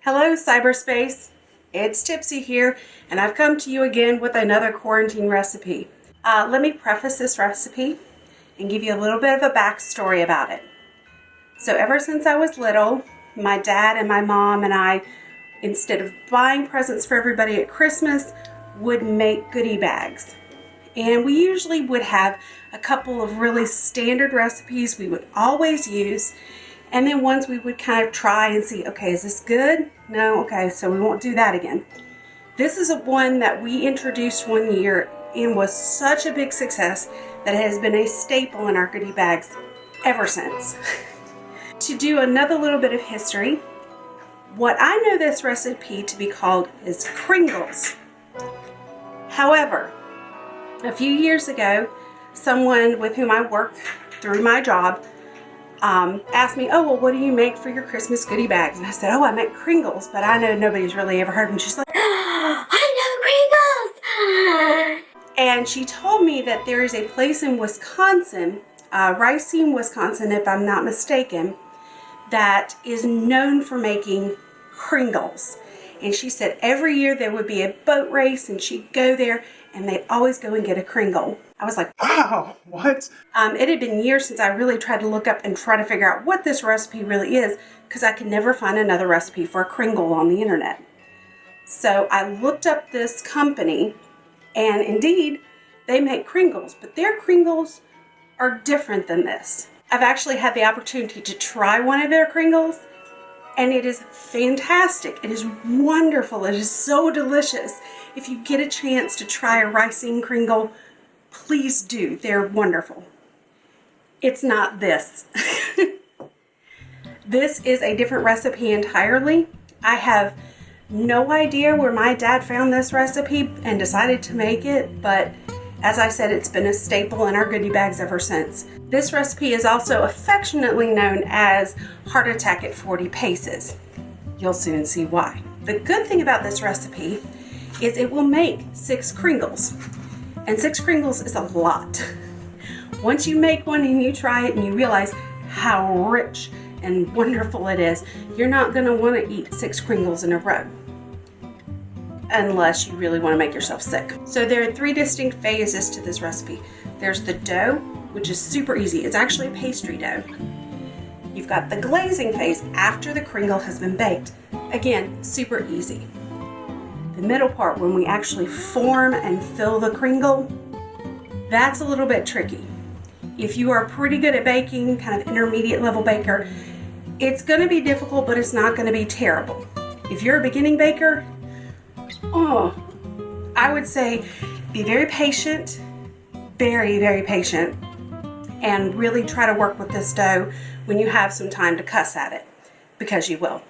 Hello cyberspace, it's Tipsy here, and I've come to you again with another quarantine recipe. Let me preface this recipe and give you a little bit of a backstory about it. So ever since I was little, my dad and my mom and I, instead of buying presents for everybody at Christmas, would make goodie bags. And we usually would have a couple of really standard recipes we would always use. And then ones we would kind of try and see, okay, is this good? No, okay, so we won't do that again. This is one that we introduced one year and was such a big success that it has been a staple in our goodie bags ever since. To do another little bit of history, what I know this recipe to be called is Kringles. However, a few years ago, someone with whom I work through my job asked me, oh, well, what do you make for your Christmas goodie bags? And I said, oh, I make Kringles, but I know nobody's really ever heard of them. She's like, I know Kringles! And she told me that there is a place in Wisconsin, Racine, Wisconsin, if I'm not mistaken, that is known for making Kringles. And she said every year there would be a boat race and she'd go there and they'd always go and get a Kringle. I was like, wow, what? It had been years since I really tried to look up and try to figure out what this recipe really is, because I could never find another recipe for a Kringle on the internet. So I looked up this company, and indeed, they make Kringles, but their Kringles are different than this. I've actually had the opportunity to try one of their Kringles, and it is fantastic. It is wonderful. It is so delicious. If you get a chance to try a Racine Kringle, please do. They're wonderful. It's not this. This is a different recipe entirely. I have no idea where my dad found this recipe and decided to make it, but as I said, it's been a staple in our goodie bags ever since. This recipe is also affectionately known as Heart Attack at 40 Paces. You'll soon see why. The good thing about this recipe is it will make 6 Kringles. And 6 Kringles is a lot. Once you make one and you try it and you realize how rich and wonderful it is, you're not going to want to eat 6 Kringles in a row. Unless you really want to make yourself sick. So there are 3 distinct phases to this recipe. There's the dough, which is super easy. It's actually a pastry dough. You've got the glazing phase after the Kringle has been baked. Again, super easy. The middle part, when we actually form and fill the Kringle, that's a little bit tricky. If you are pretty good at baking, kind of intermediate level baker, it's going to be difficult, but it's not going to be terrible. If you're a beginning baker, I would say be very patient, very, very patient, and really try to work with this dough when you have some time to cuss at it, because you will.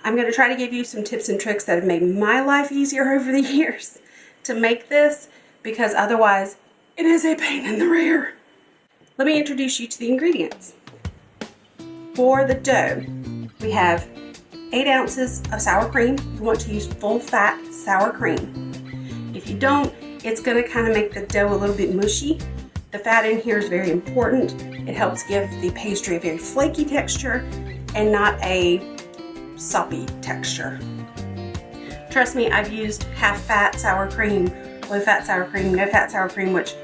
I'm going to try to give you some tips and tricks that have made my life easier over the years to make this, because otherwise it is a pain in the rear. Let me introduce you to the ingredients. For the dough, we have 8 ounces of sour cream. You want to use full fat sour cream. If you don't, it's going to kind of make the dough a little bit mushy. The fat in here is very important. It helps give the pastry a very flaky texture and not a soppy texture. Trust me, I've used half fat sour cream, low fat sour cream, no fat sour cream, which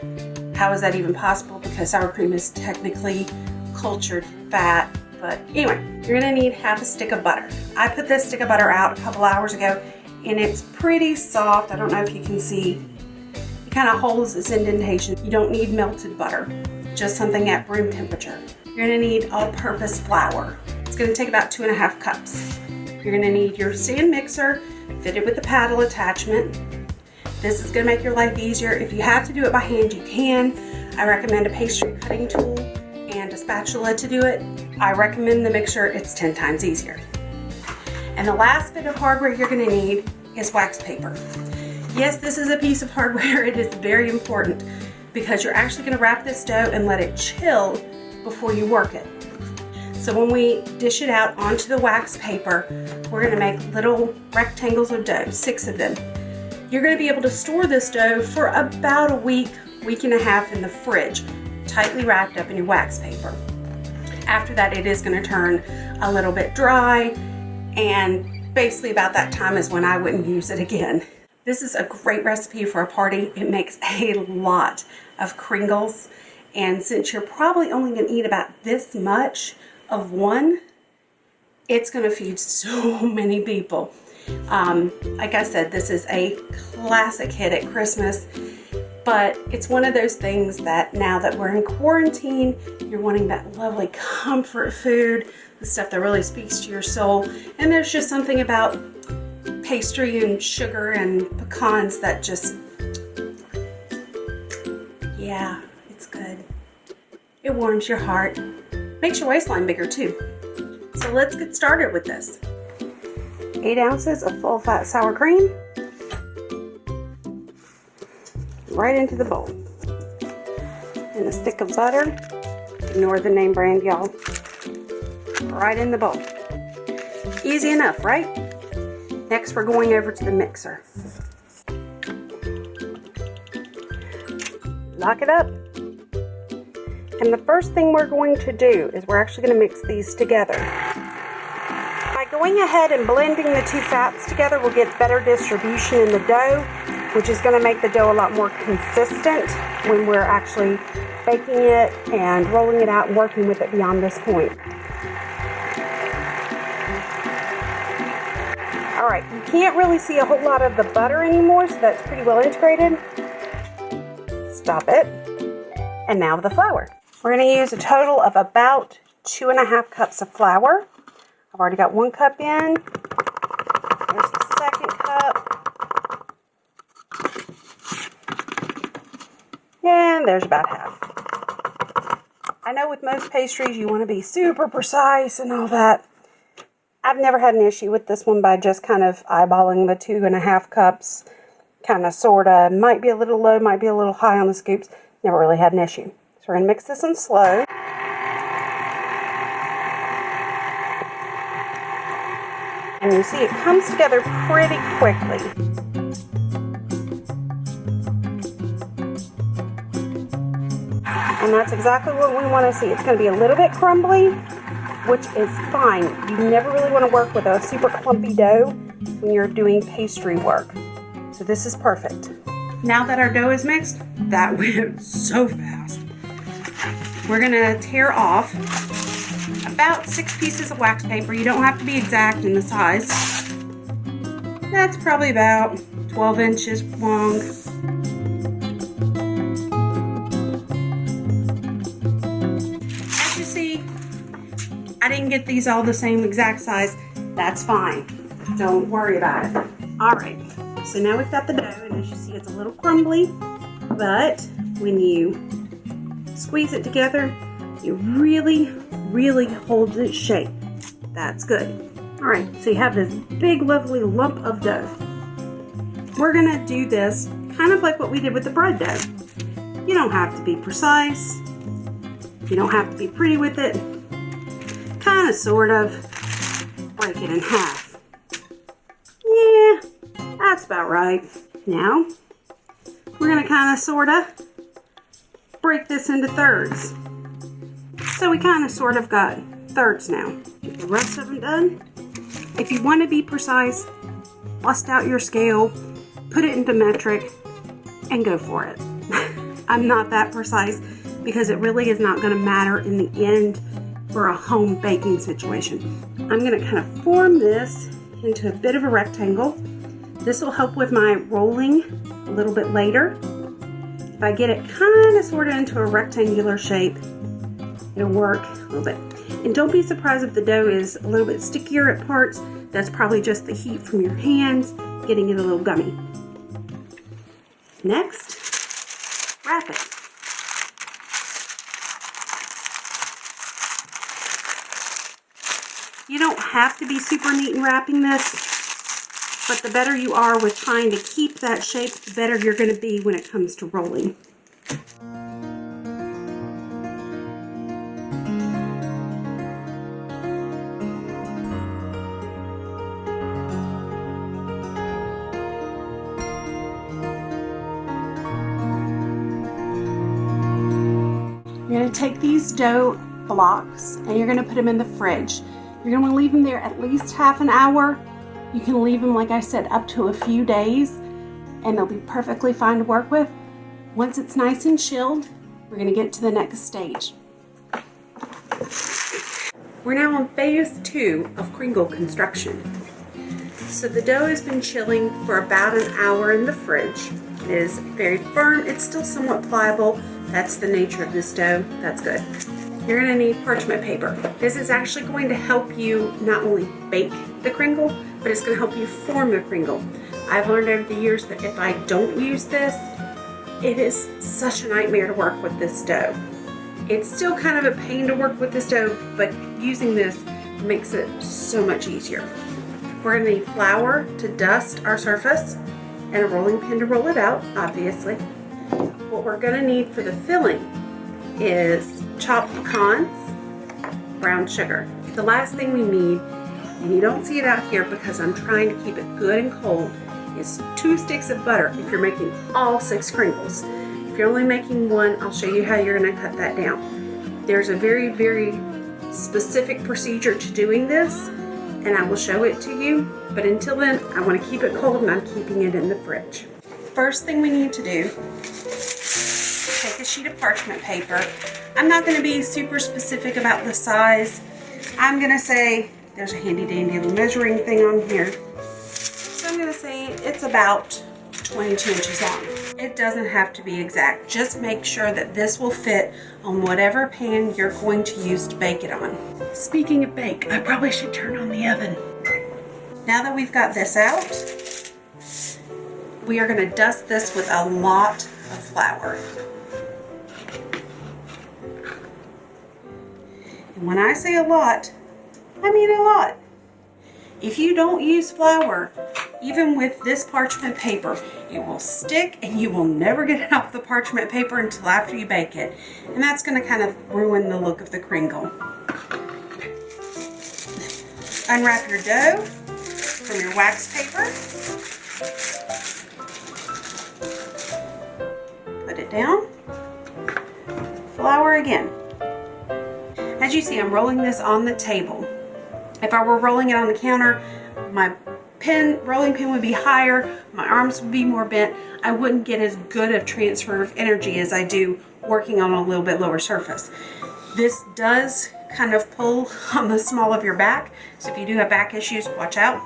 how is that even possible? Because sour cream is technically cultured fat. But anyway, you're going to need half a stick of butter. I put this stick of butter out a couple hours ago and it's pretty soft. I don't know if you can see. It kind of holds this indentation. You don't need melted butter, just something at room temperature. You're going to need all-purpose flour. It's going to take about 2.5 cups. You're going to need your stand mixer fitted with the paddle attachment. This is going to make your life easier. If you have to do it by hand, you can. I recommend a pastry cutting tool and a spatula to do it. I recommend the mixer. It's 10 times easier. And the last bit of hardware you're going to need is wax paper. Yes, this is a piece of hardware. It is very important because you're actually going to wrap this dough and let it chill before you work it. So when we dish it out onto the wax paper, we're going to make little rectangles of dough, 6 of them. You're going to be able to store this dough for about a week, week and a half in the fridge, tightly wrapped up in your wax paper. After that, it is going to turn a little bit dry and basically about that time is when I wouldn't use it again. This is a great recipe for a party. It makes a lot of Kringles, and since you're probably only going to eat about this much of one, it's going to feed so many people. Like I said, this is a classic hit at Christmas, but it's one of those things that now that we're in quarantine, you're wanting that lovely comfort food, the stuff that really speaks to your soul, and there's just something about pastry and sugar and pecans that just, yeah, it's good. It warms your heart, makes your waistline bigger too. So let's get started with this. 8 ounces of full fat sour cream, right into the bowl. And a stick of butter, ignore the name brand, y'all, right in the bowl. Easy enough, right? Next, we're going over to the mixer. Lock it up. And the first thing we're going to do is we're actually going to mix these together. By going ahead and blending the two fats together, we'll get better distribution in the dough, which is going to make the dough a lot more consistent when we're actually baking it and rolling it out and working with it beyond this point. Alright, you can't really see a whole lot of the butter anymore, so that's pretty well integrated. Stop it. And now the flour. We're going to use a total of about 2.5 cups of flour. I've already got 1 cup in. There's the second cup. And there's about half. I know with most pastries you want to be super precise and all that. I've never had an issue with this one by just kind of eyeballing the 2.5 cups. Kind of, sort of, might be a little low, might be a little high on the scoops. Never really had an issue. So we're going to mix this in slow. And you see it comes together pretty quickly. And that's exactly what we want to see. It's going to be a little bit crumbly, which is fine. You never really want to work with a super clumpy dough when you're doing pastry work. So this is perfect. Now that our dough is mixed, that went so fast. We're going to tear off about 6 pieces of wax paper. You don't have to be exact in the size. That's probably about 12 inches long. As you see, I didn't get these all the same exact size. That's fine. Don't worry about it. Alright, so now we've got the dough, and as you see, it's a little crumbly, but when you squeeze it together, it really holds its shape. That's good. Alright, so you have this big lovely lump of dough. We're going to do this kind of like what we did with the bread dough. You don't have to be precise. You don't have to be pretty with it. Kind of, sort of, break it in half. Yeah, that's about right. Now, we're going to kind of, sort of, break this into thirds. So we kind of, sort of got thirds now. Get the rest of them done. If you want to be precise, bust out your scale, put it into metric, and go for it. I'm not that precise because it really is not going to matter in the end for a home baking situation. I'm going to kind of form this into a bit of a rectangle. This will help with my rolling a little bit later. If I get it kind of sort of into a rectangular shape, it'll work a little bit. And don't be surprised if the dough is a little bit stickier at parts. That's probably just the heat from your hands getting it a little gummy. Next, wrap it. You don't have to be super neat in wrapping this, but the better you are with trying to keep that shape, the better you're going to be when it comes to rolling. You're going to take these dough blocks and you're going to put them in the fridge. You're going to leave them there at least half an hour, You can leave them, like I said, up to a few days and they'll be perfectly fine to work with. Once it's nice and chilled, we're going to get to the next stage. We're now on phase 2 of Kringle construction. So the dough has been chilling for about an hour in the fridge. It is very firm. It's still somewhat pliable. That's the nature of this dough. That's good. You're going to need parchment paper. This is actually going to help you not only bake the Kringle, but it's going to help you form the Kringle. I've learned over the years that if I don't use this, it is such a nightmare to work with this dough. It's still kind of a pain to work with this dough, but using this makes it so much easier. We're going to need flour to dust our surface and a rolling pin to roll it out, obviously. What we're going to need for the filling is chopped pecans, brown sugar. The last thing we need, and you don't see it out here because I'm trying to keep it good and cold, is 2 sticks of butter if you're making all 6 Kringles. If you're only making 1, I'll show you how you're going to cut that down. There's a very, very specific procedure to doing this, and I will show it to you, but until then, I want to keep it cold and I'm keeping it in the fridge. First thing we need to do, take a sheet of parchment paper. I'm not going to be super specific about the size. I'm going to say, there's a handy dandy little measuring thing on here. So I'm going to say it's about 22 inches long. It doesn't have to be exact. Just make sure that this will fit on whatever pan you're going to use to bake it on. Speaking of bake, I probably should turn on the oven. Now that we've got this out, we are going to dust this with a lot of flour. And when I say a lot, I mean a lot. If you don't use flour, even with this parchment paper, it will stick and you will never get it off the parchment paper until after you bake it. And that's going to kind of ruin the look of the Kringle. Unwrap your dough from your wax paper. Put it down. Flour again. As you see, I'm rolling this on the table. If I were rolling it on the counter, my rolling pin would be higher, my arms would be more bent. I wouldn't get as good of transfer of energy as I do working on a little bit lower surface. This does kind of pull on the small of your back, so if you do have back issues, watch out.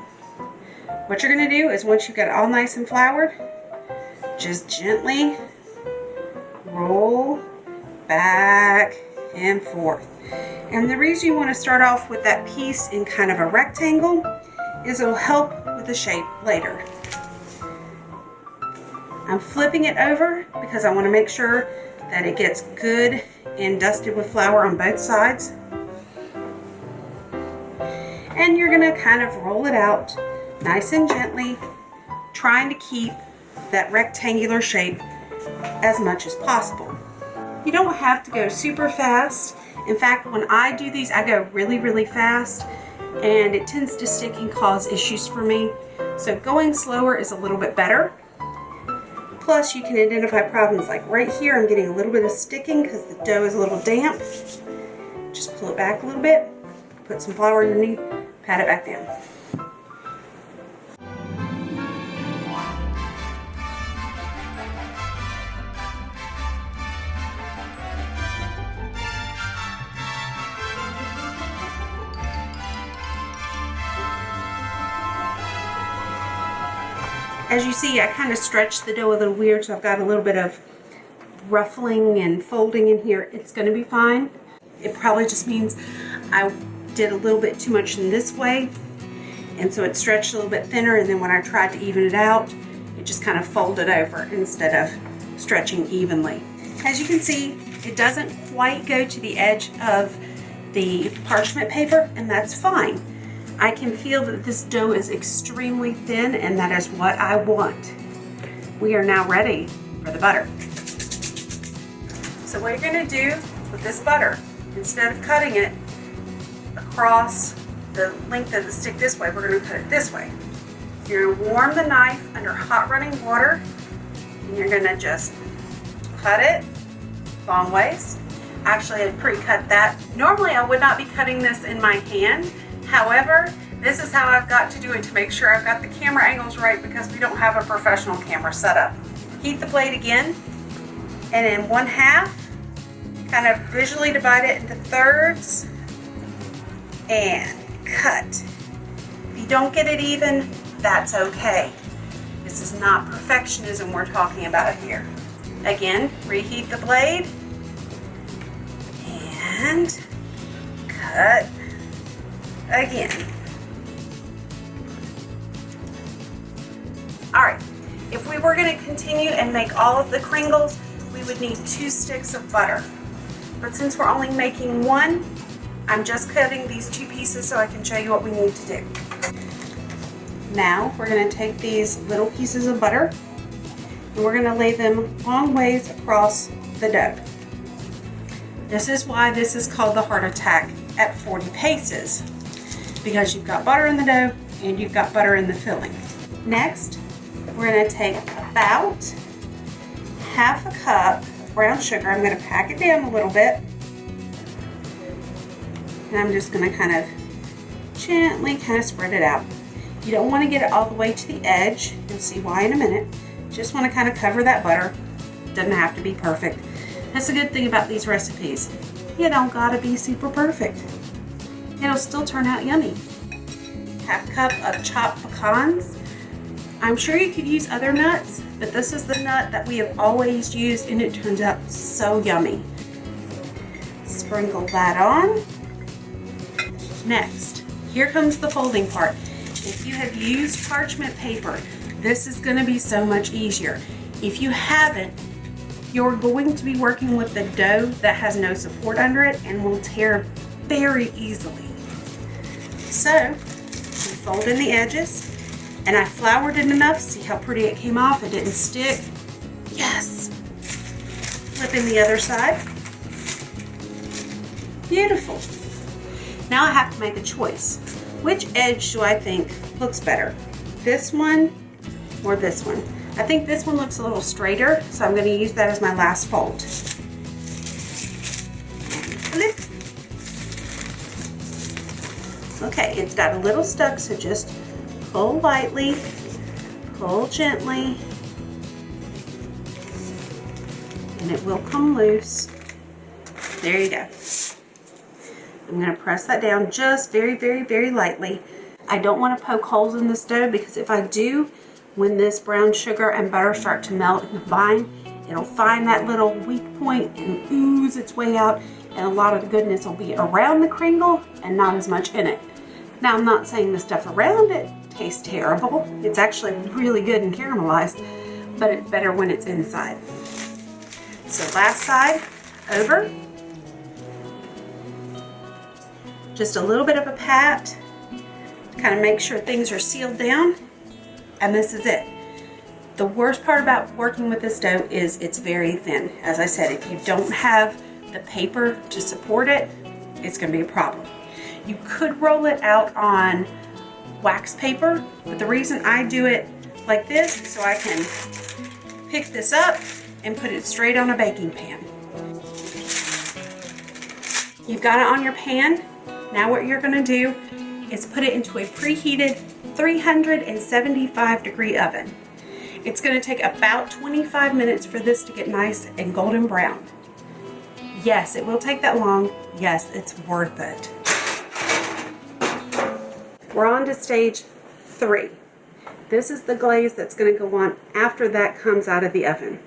What you're going to do is once you've got it all nice and floured, just gently roll back and forth. And the reason you want to start off with that piece in kind of a rectangle is it'll help with the shape later. I'm flipping it over because I want to make sure that it gets good and dusted with flour on both sides. And you're going to kind of roll it out nice and gently, trying to keep that rectangular shape as much as possible. You don't have to go super fast. In fact, when I do these, I go really, really fast, and it tends to stick and cause issues for me. So going slower is a little bit better. Plus, you can identify problems like right here, I'm getting a little bit of sticking because the dough is a little damp. Just pull it back a little bit, put some flour underneath, pat it back down. As you see, I kind of stretched the dough a little weird, so I've got a little bit of ruffling and folding in here. It's going to be fine. It probably just means I did a little bit too much in this way, and so it stretched a little bit thinner, and then when I tried to even it out, it just kind of folded over instead of stretching evenly. As you can see, it doesn't quite go to the edge of the parchment paper, and that's fine. I can feel that this dough is extremely thin, and that is what I want. We are now ready for the butter. So what you're going to do with this butter, instead of cutting it across the length of the stick this way, we're going to cut it this way. You're going to warm the knife under hot running water, and you're going to just cut it long ways. Actually, I pre-cut that. Normally, I would not be cutting this in my hand. However, This is how I've got to do it to make sure I've got the camera angles right, because we don't have a professional camera set up. Heat the blade again, and in 1/2, kind of visually divide it into thirds and cut. If you don't get it even, that's okay. This is not perfectionism we're talking about here. Again, reheat the blade and cut again. All right, if we were going to continue and make all of the Kringles, we would need 2 sticks of butter. But since we're only making 1, I'm just cutting these 2 pieces so I can show you what we need to do. Now we're going to take these little pieces of butter and we're going to lay them long ways across the dough. This is why this is called the heart attack at 40 paces, because you've got butter in the dough and you've got butter in the filling. Next, we're going to take about 1/2 cup of brown sugar. I'm going to pack it down a little bit, and I'm just going to kind of gently spread it out. You don't want to get it all the way to the edge. You'll see why in a minute. Just want to kind of cover that butter. Doesn't have to be perfect. That's the good thing about these recipes. You don't gotta be super perfect. It'll still turn out yummy. 1/2 cup of chopped pecans. I'm sure you could use other nuts, but this is the nut that we have always used and it turns out so yummy. Sprinkle that on. Next, here comes the folding part. If you have used parchment paper, this is going to be so much easier. If you haven't, you're going to be working with the dough that has no support under it and will tear very easily. So, we fold in the edges, and I floured it enough. See how pretty it came off? It didn't stick. Yes! Flip in the other side. Beautiful. Now I have to make a choice. Which edge do I think looks better? This one or this one? I think this one looks a little straighter, so I'm going to use that as my last fold. Flip. Okay, it's got a little stuck, so just pull lightly, pull gently, and it will come loose. There you go. I'm going to press that down just very, very, very lightly. I don't want to poke holes in this dough, because if I do, when this brown sugar and butter start to melt and combine, it'll find that little weak point and ooze its way out, and a lot of the goodness will be around the Kringle and not as much in it. Now, I'm not saying the stuff around it tastes terrible. It's actually really good and caramelized, but it's better when it's inside. So last side over. Just a little bit of a pat to kind of make sure things are sealed down, and this is it. The worst part about working with this dough is it's very thin. As I said, if you don't have the paper to support it, it's going to be a problem. You could roll it out on wax paper, but the reason I do it like this is so I can pick this up and put it straight on a baking pan. You've got it on your pan. Now what you're going to do is put it into a preheated 375 degree oven. It's going to take about 25 minutes for this to get nice and golden brown. Yes, it will take that long. Yes, it's worth it. We're on to stage 3. This is the glaze that's going to go on after that comes out of the oven.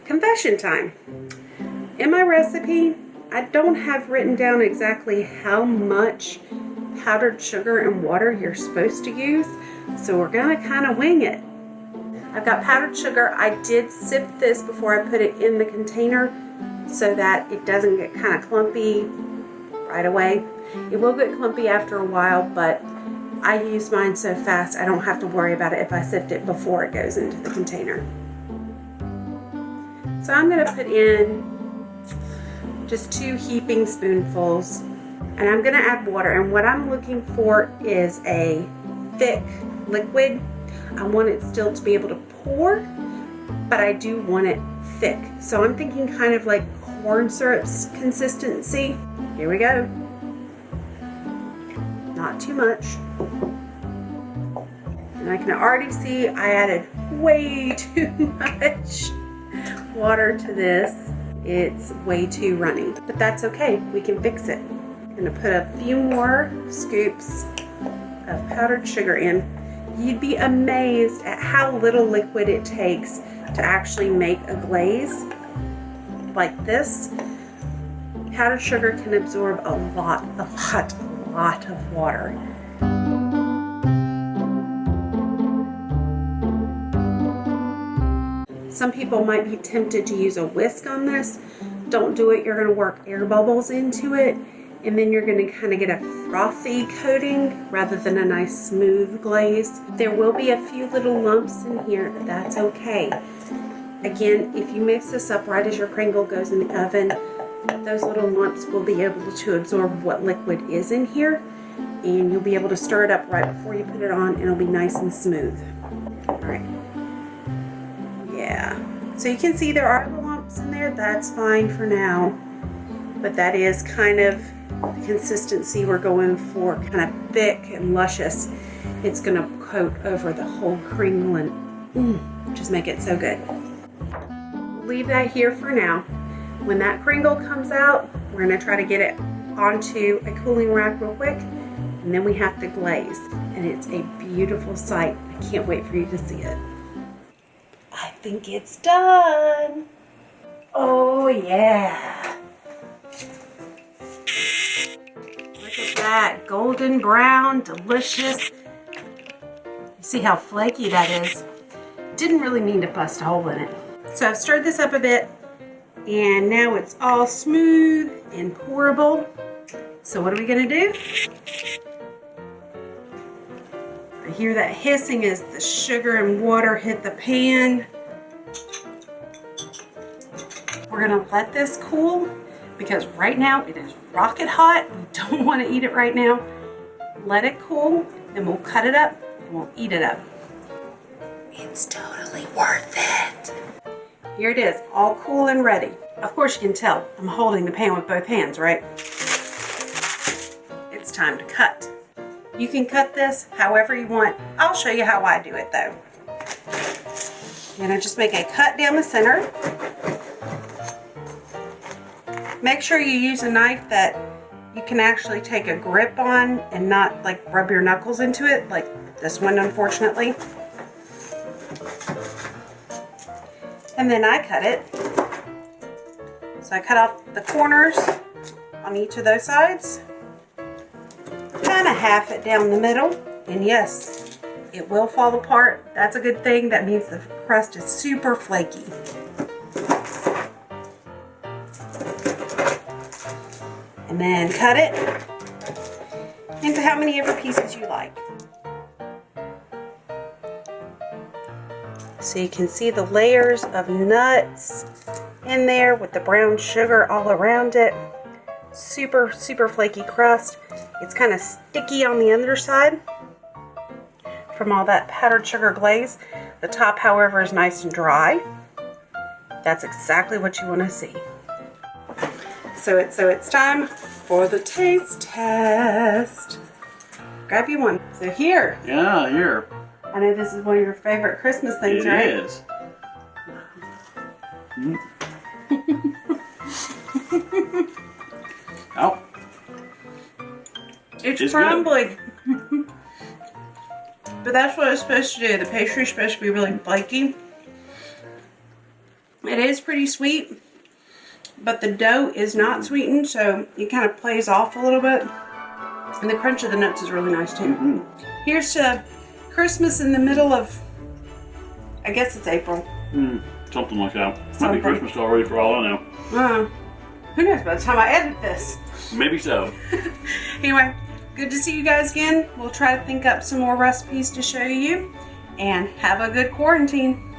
Confession time. In my recipe, I don't have written down exactly how much powdered sugar and water you're supposed to use, so we're going to kind of wing it. I've got powdered sugar. I did sift this before I put it in the container so that it doesn't get kind of clumpy right away. It will get clumpy after a while, but I use mine so fast I don't have to worry about it if I sift it before it goes into the container. So I'm going to put in just 2 heaping spoonfuls, and I'm going to add water, and what I'm looking for is a thick liquid. I want it still to be able to pour, but I do want it thick. So I'm thinking kind of like corn syrup consistency. Here we go. not too much. And I can already see I added way too much water to this. It's way too runny, but that's okay. We can fix it. I'm gonna put a few more scoops of powdered sugar in. You'd be amazed at how little liquid it takes to actually make a glaze like this. Powdered sugar can absorb a lot of water. Some people might be tempted to use a whisk on this. Don't do it. You're going to work air bubbles into it, and then you're going to kind of get a frothy coating rather than a nice smooth glaze. There will be a few little lumps in here, but that's okay. Again, if you mix this up right as your Kringle goes in the oven, those little lumps will be able to absorb what liquid is in here, and you'll be able to stir it up right before you put it on, and it'll be nice and smooth. All right. Yeah, so you can see there are the lumps in there. That's fine for now, but that is kind of the consistency we're going for, kind of thick and luscious. It's gonna coat over the whole Kringle and just make it so good. Leave that here for now. When that Kringle comes out, we're gonna try to get it onto a cooling rack real quick, and then we have to glaze, and it's a beautiful sight. I can't wait for you to see it. I think it's done. Oh yeah. Look at that, golden brown, delicious. You see how flaky that is? Didn't really mean to bust a hole in it. So I've stirred this up a bit, and now it's all smooth and pourable. So what are we gonna do? I hear that hissing as the sugar and water hit the pan. We're gonna let this cool because right now it is rocket hot. We don't want to eat it right now. Let it cool, then we'll cut it up and we'll eat it up. It's totally worth it. Here it is, all cool and ready. Of course you can tell I'm holding the pan with both hands, right? It's time to cut. You can cut this however you want. I'll show you how I do it though. I'm gonna just make a cut down the center. Make sure you use a knife that you can actually take a grip on and not like rub your knuckles into it like this one, unfortunately. And then I cut it. So I cut off the corners on each of those sides. Kind of half it down the middle, and yes, it will fall apart. That's a good thing. That means the crust is super flaky. And then cut it into how many ever pieces you like. So you can see the layers of nuts in there with the brown sugar all around it. Super, super flaky crust. It's kind of sticky on the underside from all that powdered sugar glaze. The top, however, is nice and dry. That's exactly what you want to see. So it's time for the taste test. Grab you one. So here. Yeah, here. I know this is one of your favorite Christmas things, right? It is. Oh. It's crumbly. But that's what it's supposed to do. The pastry is supposed to be really flaky. It is pretty sweet, but the dough is not sweetened, so it kind of plays off a little bit. And the crunch of the nuts is really nice too. Mm-hmm. Here's to Christmas in the middle of, I guess it's April. Something like that. Might be Christmas already for all I know. Who knows by the time I edit this. Maybe so. Anyway, good to see you guys again. We'll try to think up some more recipes to show you. And have a good quarantine.